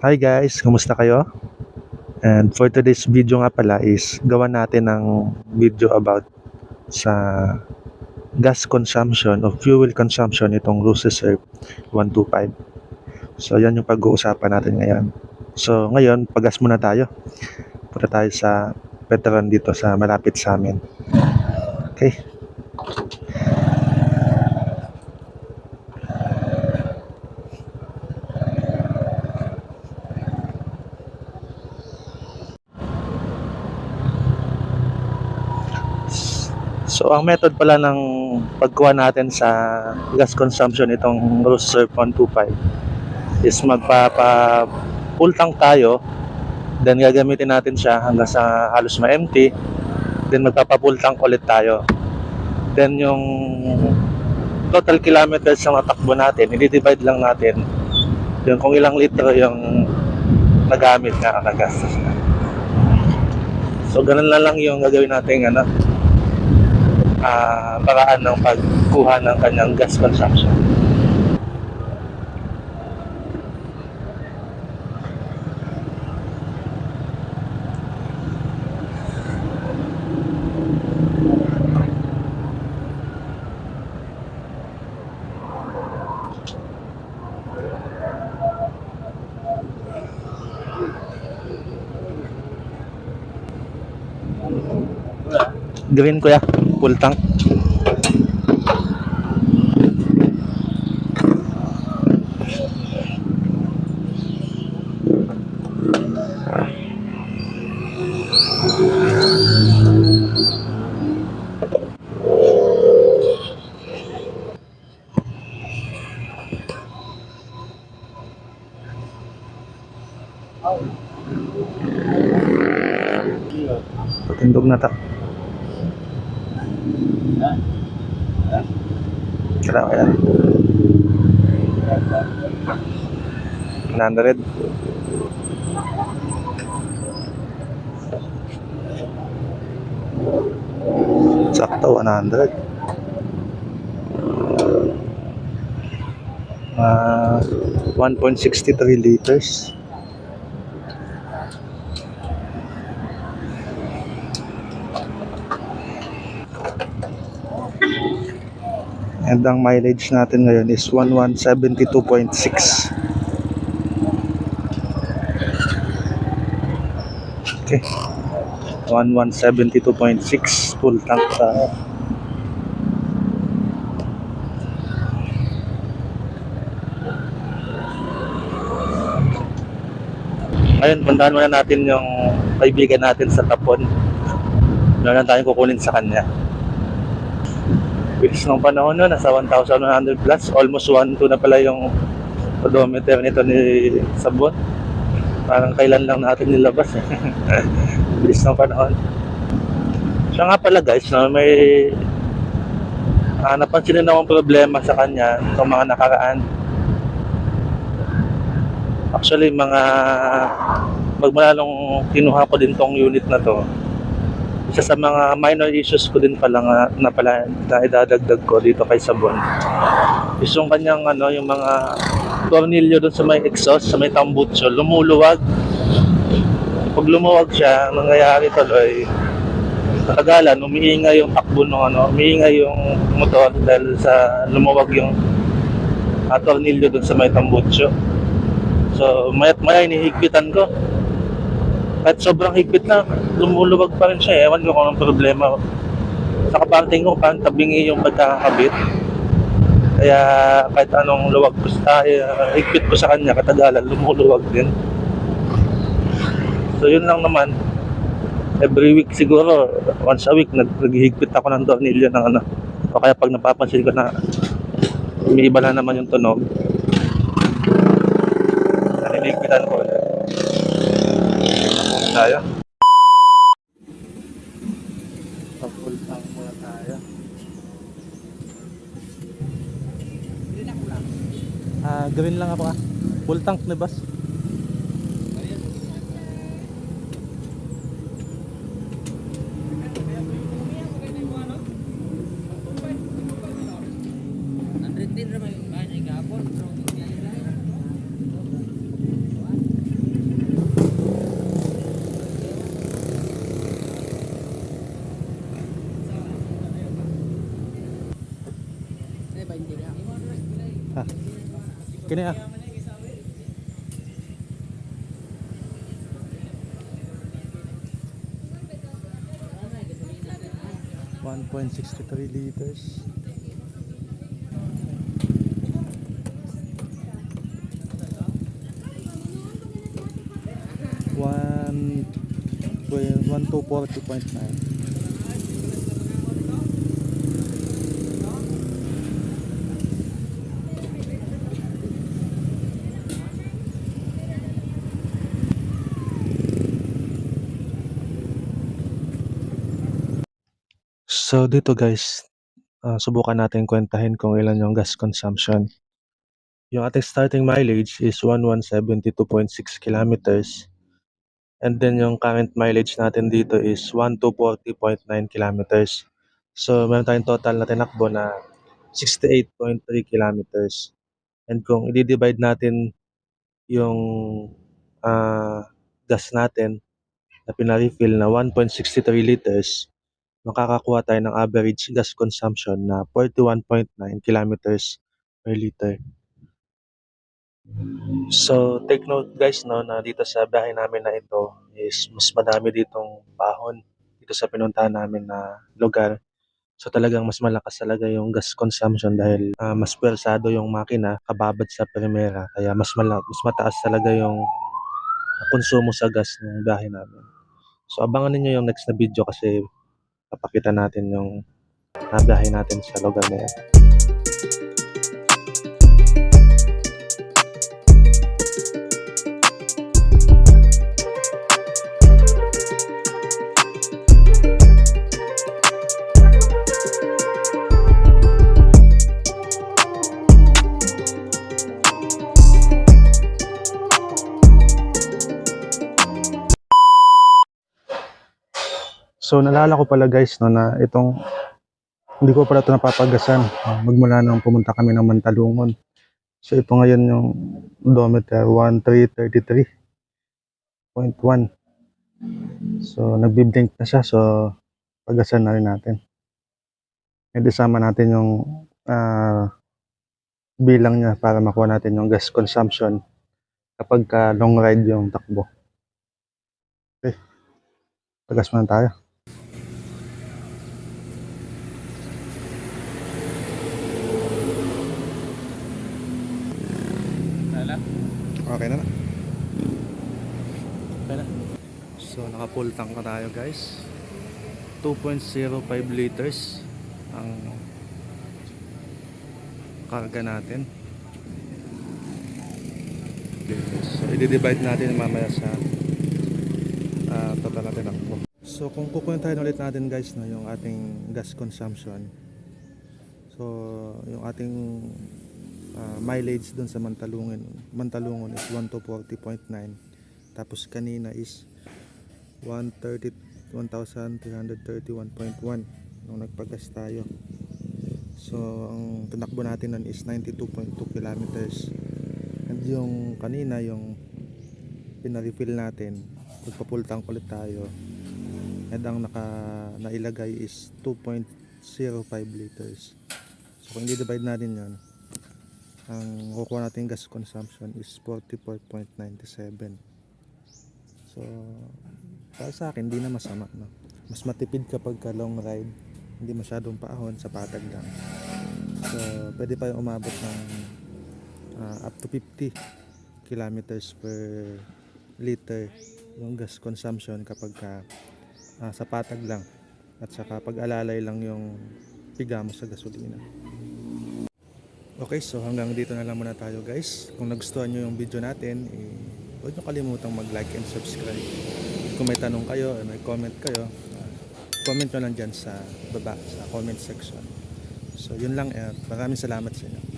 Hi guys, kumusta kayo? And for today's video nga pala is gawa natin ng video about sa gas consumption o fuel consumption itong Rose Reserve 125. So yan yung pag-uusapan natin ngayon. So ngayon, pagas muna tayo. Punta tayo sa Petron dito sa malapit sa amin. Okay. So ang method pala ng pagkuha natin sa gas consumption itong Rose Reserve 125 is magpapa-full tank tayo, then gagamitin natin siya hanggang sa halos ma-empty, then magpapa-full tank ulit tayo. Then yung total kilometers na matakbo natin, i-divide lang natin yung kung ilang litro yung nagamit nga, nagastos na. So ganun na lang yung gagawin natin paraan ng pagkuha ng kanyang gas consumption. Green kuya, full tank. Patindog na ta. Kaya 100. Sakto 100. 1.63 liters. And ang mileage natin ngayon is 1172.6. Okay. 1172.6 full tank tayo. Ngayon, puntahan muna natin yung kaibigan natin sa Tapon. Meron tayong kukunin sa kanya. Bilis ng panahon nun, nasa 1,100 plus. Almost 1.2 na pala yung odometer nito ni Sabon. Parang kailan lang natin nilabas eh. Bilis ng panahon. Siya nga pala guys, may napansin din akong problema sa kanya itong mga nakaraan. Actually, magmula nung kinuha ko din tong unit na to, isa sa mga minor issues ko din pala na idadagdag ko dito kay Sabon is yung kanyang yung mga tornilyo doon sa may exhaust, sa may tambutso, lumuluwag. Pag lumuwag siya, nangyayari tuloy katagalan, umiingay yung takbo umiingay yung motor dahil sa lumuwag yung tornilyo doon sa may tambutso. So maya hinihigpitan ko. At sobrang higpit na, lumuluwag pa rin siya. Ewan ko kung anong problema. Sa kaparting ko, parang tabingi yung pagkakabit. Kaya kahit anong luwag ko higpit ko sa kanya, katagalan, lumuluwag din. So yun lang naman. Every week siguro, once a week, naghihigpit ako ng tornilyo ng O kaya pag napapansin ko na umiiba na naman yung tunog, nanihigpitan ko ulit. Tayo. Full tank muna tayo. Gawin lang ako full tank na bus. Kini ah. $1.63. 1 to 40.9. So dito guys, subukan natin kwentahin kung ilan yung gas consumption. Yung ating starting mileage is 1172.6 kilometers. And then yung current mileage natin dito is 1240.9 kilometers. So meron tayong total na tinakbo na 68.3 kilometers. And kung i-divide natin yung gas natin na pina-refill na 1.63 liters, makakakuha tayo ng average gas consumption na 41.9 kilometers per liter. So take note guys no, na dito sa biyahe namin na ito is mas madami ditong pahon dito sa pinuntahan namin na lugar. So talagang mas malakas talaga yung gas consumption dahil mas pwersado yung makina kababad sa primera, kaya mas mataas talaga yung konsumo sa gas ng biyahe namin. So abangan niyo yung next na video kasi papakita natin yung nabiyahe natin sa lugar na yan. So naalala ko pala guys no, na itong hindi ko pala ito napapagasan magmula nung pumunta kami ng Mantalungon. So ito ngayon yung odometer 1333.1. So nagbi-blink na siya, so pagasan na rin natin. And isama natin yung bilang niya para makuha natin yung gas consumption kapag long ride yung takbo. Okay, pagas muna tayo. Okay na. Okay na. So naka-full tank na tayo guys. 2.05 liters ang karga natin. Okay, so i-divide natin mamaya sa total natin takbo. So kung kukwentahin ulit natin guys no, yung ating gas consumption. So yung ating mileage dun sa Mantalungon is 1 to 40.9. Tapos kanina is 1,331.1 nung nagpagas tayo. So ang tinakbo natin nun is 92.2 kilometers. And yung kanina yung pina-refill natin, magpa-full tank ulit tayo. And ang nailagay is 2.05 liters. So kung i-divide natin yun, ang kukuha natin gas consumption is 44.97. So para sa akin hindi na masama no? Mas matipid kapag ka long ride, hindi masyadong paahon, sa patag lang. So pwede pa yung umabot ng up to 50 kilometers per liter yung gas consumption kapag ka sa patag lang, at saka pag-alalay lang yung piga mo sa gasolina. Okay, so hanggang dito na lang muna tayo guys. Kung nagustuhan nyo yung video natin, huwag nyo kalimutang mag-like and subscribe. Kung may tanong kayo, may comment kayo, comment nyo lang dyan sa baba, sa comment section. So yun lang, maraming salamat sa inyo.